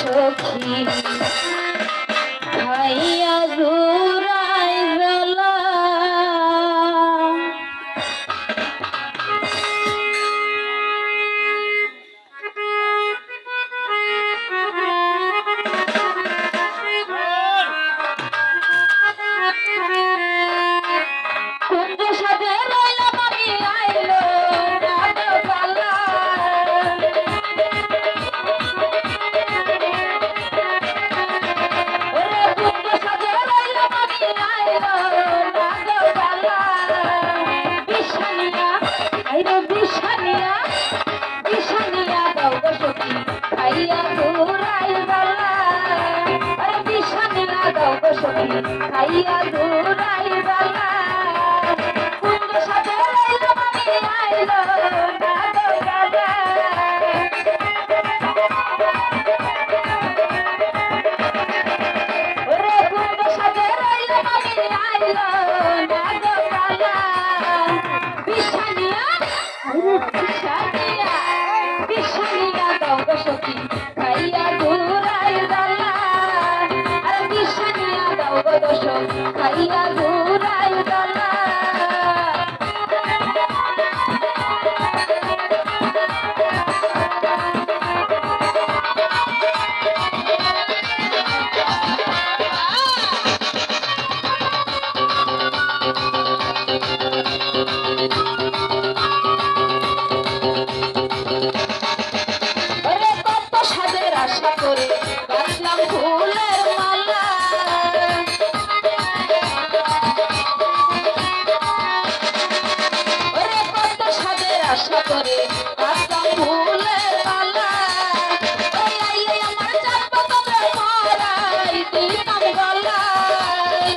সখী খাইয়া জুরাই জ্বালা কুঞ্জ সাজে রইলাম আমি আইলো জ্বালা খাইয়া দূরাই বালা কুঞ্জ সাজে রইলাম আমি আইলো গালা ওরে কুঞ্জ সাজে রইলাম আমি আইলো গালা বিশানিয়া বিশানিয়া দাও গো সখী খাইয়া দূরাই বালা আর বিশানিয়া দাও গো দোষক খাইয়া দূরাই বালা আশা করে বাঁচলাম ফুলের মালা ওরে কত সাদের আশা করে বাঁচলাম ফুলের মালা ওই আইলে আমার চাপা তবে মরাই দিতাম গলায়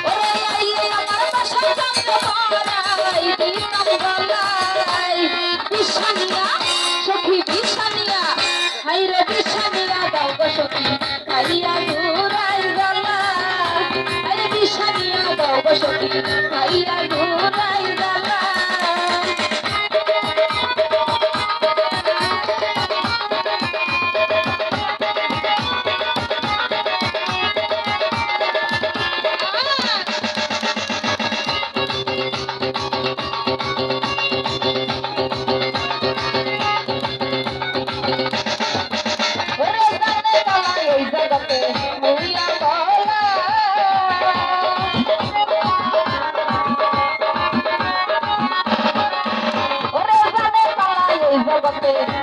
ওরে আইলে আমার বাসায় চাপা মরাই দিতাম গলায় বিশানিয়া সখী বিশানিয়া হাইরে বিশানিয়া দাও গো সখী খাইয়া দূরাই জ্বালা আরে বিশানিয়া দাও গো সখী খাইয়া দূরাই জ্বালা জগতে